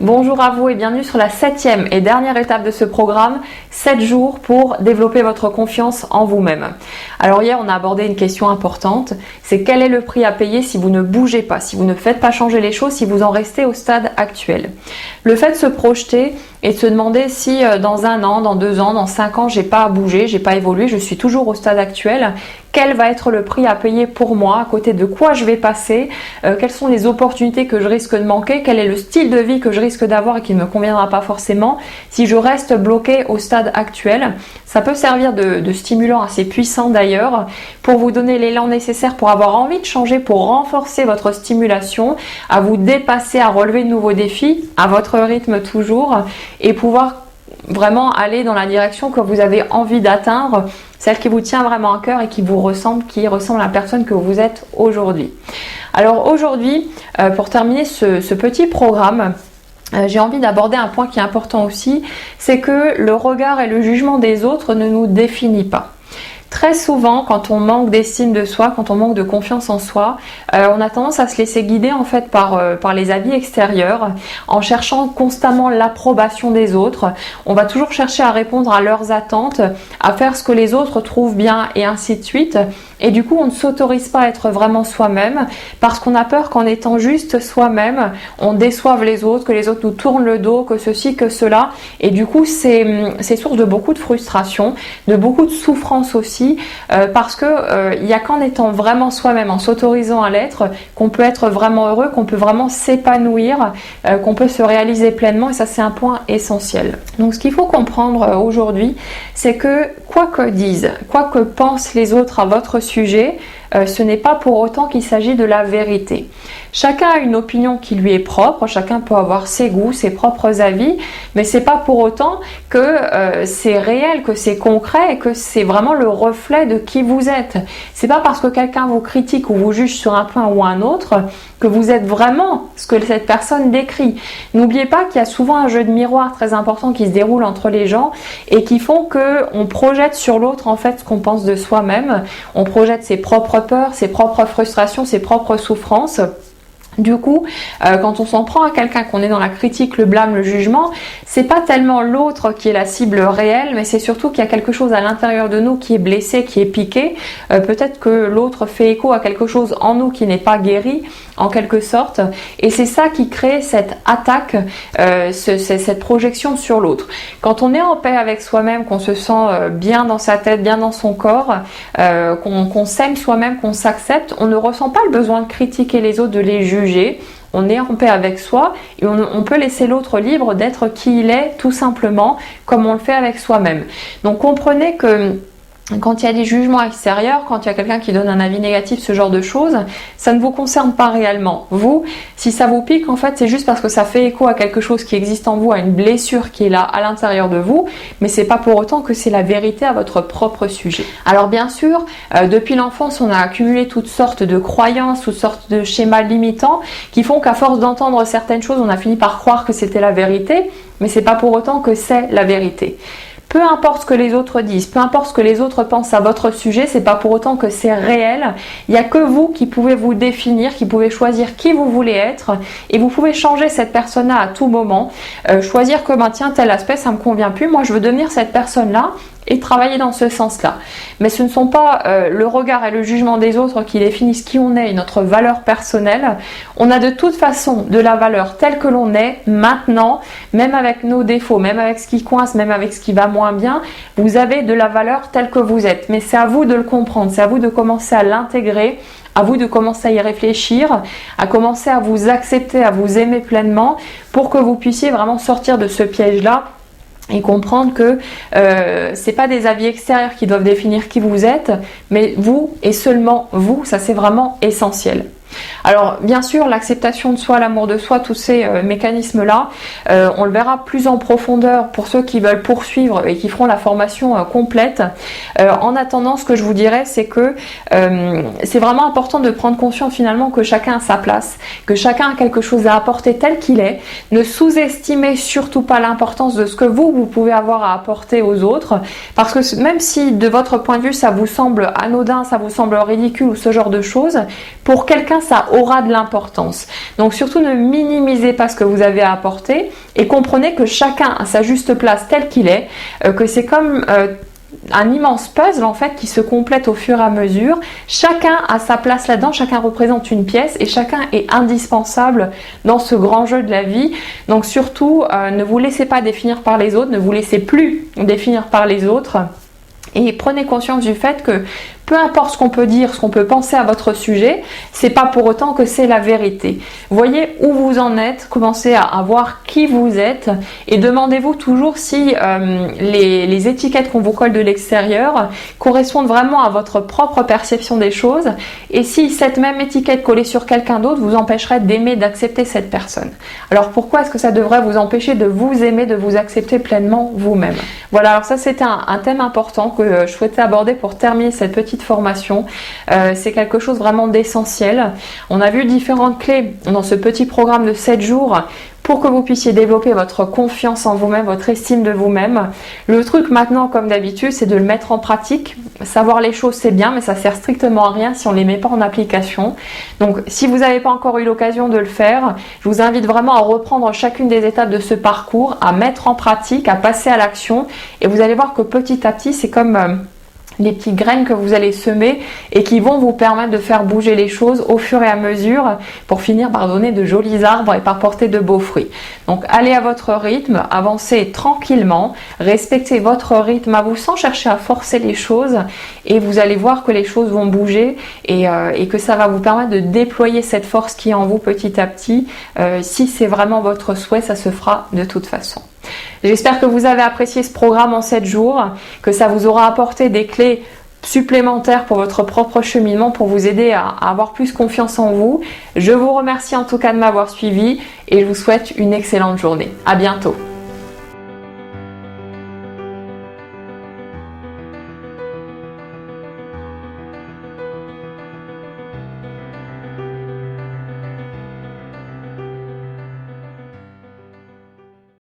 Bonjour à vous et bienvenue sur la 7e et dernière étape de ce programme, 7 jours pour développer votre confiance en vous-même. Alors hier, on a abordé une question importante, c'est quel est le prix à payer si vous ne bougez pas, si vous ne faites pas changer les choses, si vous en restez au stade actuel. Le fait de se projeter et de se demander si dans 1 an, dans 2 ans, dans 5 ans, j'ai pas bougé, j'ai pas évolué, je suis toujours au stade actuel, quel va être le prix à payer pour moi, à côté de quoi je vais passer, quelles sont les opportunités que je risque de manquer, quel est le style de vie que je risque d'avoir et qui ne me conviendra pas forcément si je reste bloqué au stade actuel. Ça peut servir de stimulant assez puissant d'ailleurs pour vous donner l'élan nécessaire pour avoir envie de changer, pour renforcer votre stimulation, à vous dépasser, à relever de nouveaux défis, à votre rythme toujours et pouvoir vraiment aller dans la direction que vous avez envie d'atteindre, celle qui vous tient vraiment à cœur et qui vous ressemble, qui ressemble à la personne que vous êtes aujourd'hui. Alors aujourd'hui, pour terminer ce petit programme, j'ai envie d'aborder un point qui est important aussi, c'est que le regard et le jugement des autres ne nous définit pas. Très souvent, quand on manque d'estime de soi, quand on manque de confiance en soi, on a tendance à se laisser guider en fait par les avis extérieurs, en cherchant constamment l'approbation des autres. On va toujours chercher à répondre à leurs attentes, à faire ce que les autres trouvent bien et ainsi de suite. Et du coup, on ne s'autorise pas à être vraiment soi-même parce qu'on a peur qu'en étant juste soi-même, on déçoive les autres, que les autres nous tournent le dos, que ceci, que cela. Et du coup, c'est source de beaucoup de frustration, de beaucoup de souffrance aussi. Parce que il n'y a qu'en étant vraiment soi-même, en s'autorisant à l'être, qu'on peut être vraiment heureux, qu'on peut vraiment s'épanouir, qu'on peut se réaliser pleinement et ça c'est un point essentiel. Donc ce qu'il faut comprendre aujourd'hui, c'est que quoi que disent, quoi que pensent les autres à votre sujet, ce n'est pas pour autant qu'il s'agit de la vérité. Chacun a une opinion qui lui est propre, chacun peut avoir ses goûts, ses propres avis, mais c'est pas pour autant que c'est réel, que c'est concret et que c'est vraiment le reflet de qui vous êtes. C'est pas parce que quelqu'un vous critique ou vous juge sur un point ou un autre que vous êtes vraiment ce que cette personne décrit. N'oubliez pas qu'il y a souvent un jeu de miroir très important qui se déroule entre les gens et qui font qu'on projette sur l'autre en fait ce qu'on pense de soi-même. On projette ses propres peurs, ses propres frustrations, ses propres souffrances. Du coup, quand on s'en prend à quelqu'un, qu'on est dans la critique, le blâme, le jugement, c'est pas tellement l'autre qui est la cible réelle, mais c'est surtout qu'il y a quelque chose à l'intérieur de nous qui est blessé, qui est piqué. Peut-être que l'autre fait écho à quelque chose en nous qui n'est pas guéri, en quelque sorte. Et c'est ça qui crée cette attaque, cette projection sur l'autre. Quand on est en paix avec soi-même, qu'on se sent bien dans sa tête, bien dans son corps, qu'on s'aime soi-même, qu'on s'accepte, on ne ressent pas le besoin de critiquer les autres, de les juger. On est en paix avec soi et on peut laisser l'autre libre d'être qui il est tout simplement comme on le fait avec soi-même. Donc comprenez que quand il y a des jugements extérieurs, quand il y a quelqu'un qui donne un avis négatif, ce genre de choses, ça ne vous concerne pas réellement. Vous, si ça vous pique, en fait, c'est juste parce que ça fait écho à quelque chose qui existe en vous, à une blessure qui est là à l'intérieur de vous, mais c'est pas pour autant que c'est la vérité à votre propre sujet. Alors bien sûr, depuis l'enfance, on a accumulé toutes sortes de croyances, toutes sortes de schémas limitants qui font qu'à force d'entendre certaines choses, on a fini par croire que c'était la vérité, mais c'est pas pour autant que c'est la vérité. Peu importe ce que les autres disent, peu importe ce que les autres pensent à votre sujet, c'est pas pour autant que c'est réel. Il n'y a que vous qui pouvez vous définir, qui pouvez choisir qui vous voulez être et vous pouvez changer cette personne-là à tout moment. Choisir que tiens, tel aspect ça me convient plus, moi je veux devenir cette personne-là et travailler dans ce sens-là. Mais ce ne sont pas le regard et le jugement des autres qui définissent qui on est et notre valeur personnelle. On a de toute façon de la valeur telle que l'on est maintenant, même avec nos défauts, même avec ce qui coince, même avec ce qui va moins bien, vous avez de la valeur telle que vous êtes. Mais c'est à vous de le comprendre, c'est à vous de commencer à l'intégrer, à vous de commencer à y réfléchir, à commencer à vous accepter, à vous aimer pleinement pour que vous puissiez vraiment sortir de ce piège-là et comprendre que c'est pas des avis extérieurs qui doivent définir qui vous êtes, mais vous et seulement vous, ça c'est vraiment essentiel. Alors bien sûr, l'acceptation de soi, l'amour de soi, tous ces mécanismes-là, on le verra plus en profondeur pour ceux qui veulent poursuivre et qui feront la formation complète. En attendant, ce que je vous dirais, c'est que c'est vraiment important de prendre conscience finalement que chacun a sa place, que chacun a quelque chose à apporter tel qu'il est. Ne sous-estimez surtout pas l'importance de ce que vous pouvez avoir à apporter aux autres, parce que même si de votre point de vue ça vous semble anodin, ça vous semble ridicule ou ce genre de choses, pour quelqu'un ça aura de l'importance. Donc surtout ne minimisez pas ce que vous avez à apporter et comprenez que chacun a sa juste place telle qu'il est, que c'est comme un immense puzzle en fait qui se complète au fur et à mesure. Chacun a sa place là-dedans, chacun représente une pièce et chacun est indispensable dans ce grand jeu de la vie. Donc surtout, ne vous laissez pas définir par les autres, ne vous laissez plus définir par les autres et prenez conscience du fait que peu importe ce qu'on peut dire, ce qu'on peut penser à votre sujet, c'est pas pour autant que c'est la vérité. Voyez où vous en êtes, commencez à voir qui vous êtes et demandez-vous toujours si les étiquettes qu'on vous colle de l'extérieur correspondent vraiment à votre propre perception des choses et si cette même étiquette collée sur quelqu'un d'autre vous empêcherait d'aimer, d'accepter cette personne. Alors pourquoi est-ce que ça devrait vous empêcher de vous aimer, de vous accepter pleinement vous-même? Voilà, alors ça c'était un thème important que je souhaitais aborder pour terminer cette petite formation. C'est quelque chose vraiment d'essentiel. On a vu différentes clés dans ce petit programme de 7 jours pour que vous puissiez développer votre confiance en vous-même, votre estime de vous-même. Le truc maintenant, comme d'habitude, c'est de le mettre en pratique. Savoir les choses, c'est bien, mais ça sert strictement à rien si on ne les met pas en application. Donc, si vous n'avez pas encore eu l'occasion de le faire, je vous invite vraiment à reprendre chacune des étapes de ce parcours, à mettre en pratique, à passer à l'action. Et vous allez voir que petit à petit, c'est comme les petites graines que vous allez semer et qui vont vous permettre de faire bouger les choses au fur et à mesure pour finir par donner de jolis arbres et par porter de beaux fruits. Donc allez à votre rythme, avancez tranquillement, respectez votre rythme à vous sans chercher à forcer les choses et vous allez voir que les choses vont bouger et que ça va vous permettre de déployer cette force qui est en vous petit à petit. Si c'est vraiment votre souhait, ça se fera de toute façon. J'espère que vous avez apprécié ce programme en 7 jours, que ça vous aura apporté des clés supplémentaires pour votre propre cheminement, pour vous aider à avoir plus confiance en vous. Je vous remercie en tout cas de m'avoir suivi et je vous souhaite une excellente journée. À bientôt.